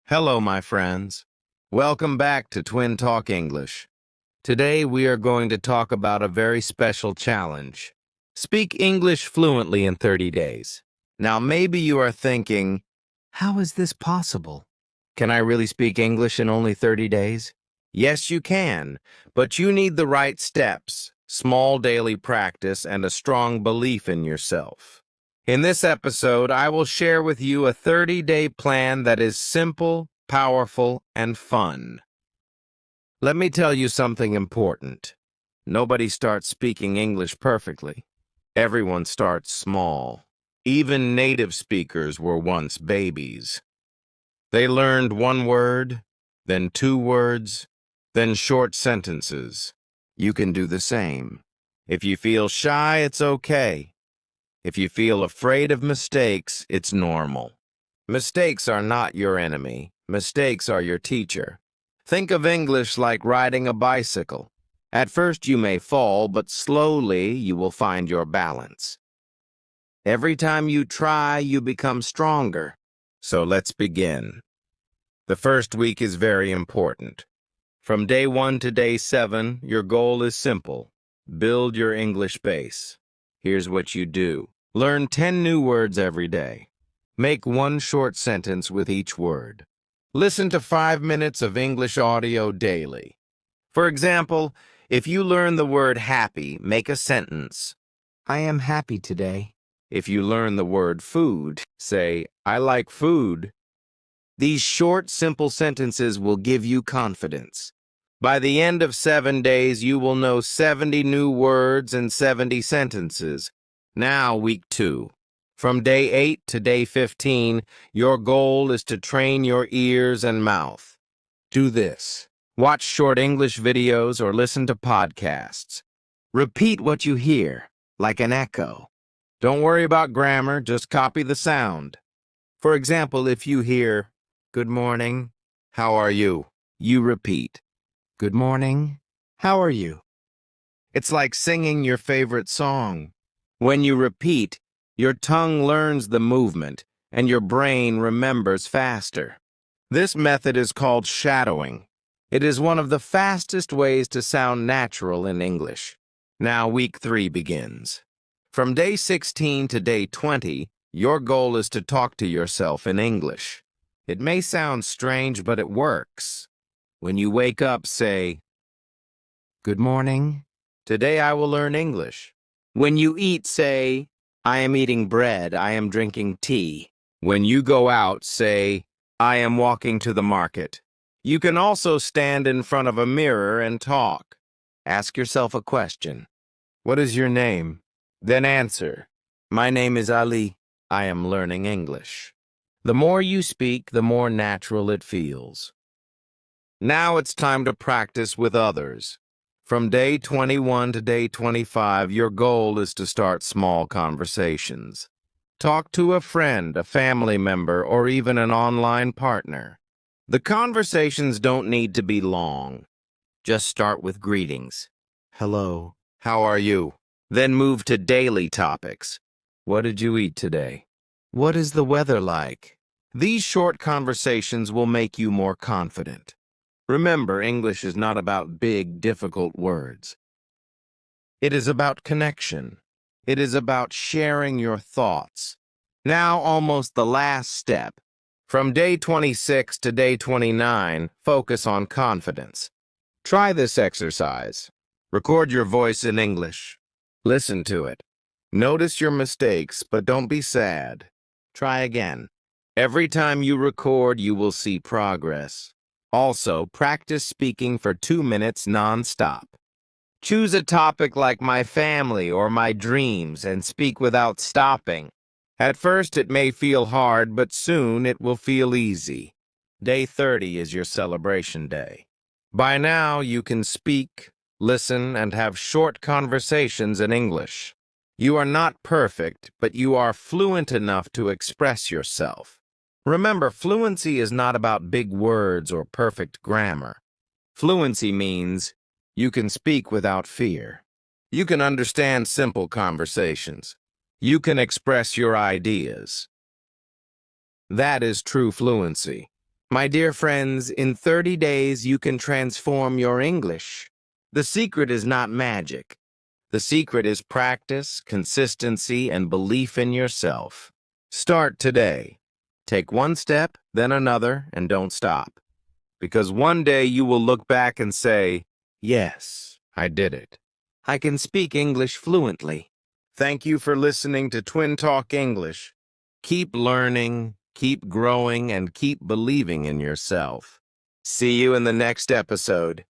Hello, my friends. Welcome back to Twin Talk English. Today we are going to talk about a very special challenge. Speak English fluently in 30 days. Now, maybe you are thinking, how is this possible? Can I really speak English in only 30 days? Yes, you can, but you need the right steps, small daily practice, and a strong belief in yourself. In this episode, I will share with you a 30-day plan that is simple, powerful, and fun. Let me tell you something important. Nobody starts speaking English perfectly. Everyone starts small. Even native speakers were once babies. They learned one word, then two words, then short sentences. You can do the same. If you feel shy, it's okay. If you feel afraid of mistakes, it's normal. Mistakes are not your enemy. Mistakes are your teacher. Think of English like riding a bicycle. At first you may fall, but slowly you will find your balance. Every time you try, you become stronger. So let's begin. The first week is very important. From day 1 to day 7, your goal is simple. Build your English base. Here's what you do. Learn 10 new words every day. Make one short sentence with each word. Listen to 5 minutes of English audio daily. For example, if you learn the word happy, make a sentence. I am happy today. If you learn the word food, say, I like food. These short, simple sentences will give you confidence. By the end of 7 days, you will know 70 new words and 70 sentences. Now, week 2. From day 8 to day 15, your goal is to train your ears and mouth. Do this. Watch short English videos or listen to podcasts. Repeat what you hear, like an echo. Don't worry about grammar, just copy the sound. For example, if you hear, good morning, how are you? You repeat, good morning, how are you? It's like singing your favorite song. When you repeat, your tongue learns the movement, and your brain remembers faster. This method is called shadowing. It is one of the fastest ways to sound natural in English. Now, week 3 begins. From day 16 to day 20, your goal is to talk to yourself in English. It may sound strange, but it works. When you wake up, say, good morning. Today I will learn English. When you eat, say, I am eating bread, I am drinking tea. When you go out, say, I am walking to the market. You can also stand in front of a mirror and talk. Ask yourself a question. What is your name? Then answer, my name is Ali. I am learning English. The more you speak, the more natural it feels. Now it's time to practice with others. From day 21 to day 25, your goal is to start small conversations. Talk to a friend, a family member, or even an online partner. The conversations don't need to be long. Just start with greetings. Hello, how are you? Then move to daily topics. What did you eat today? What is the weather like? These short conversations will make you more confident. Remember, English is not about big, difficult words. It is about connection. It is about sharing your thoughts. Now, almost the last step. From day 26 to day 29, focus on confidence. Try this exercise. Record your voice in English. Listen to it. Notice your mistakes, but don't be sad. Try again. Every time you record, you will see progress. Also, practice speaking for 2 minutes non-stop. Choose a topic like my family or my dreams and speak without stopping. At first, it may feel hard, but soon it will feel easy. Day 30 is your celebration day. By now, you can speak, listen, and have short conversations in English. You are not perfect, but you are fluent enough to express yourself. Remember, fluency is not about big words or perfect grammar. Fluency means you can speak without fear. You can understand simple conversations. You can express your ideas. That is true fluency. My dear friends, in 30 days you can transform your English. The secret is not magic. The secret is practice, consistency, and belief in yourself. Start today. Take one step, then another, and don't stop. Because one day you will look back and say, yes, I did it. I can speak English fluently. Thank you for listening to Twin Talk English. Keep learning, keep growing, and keep believing in yourself. See you in the next episode.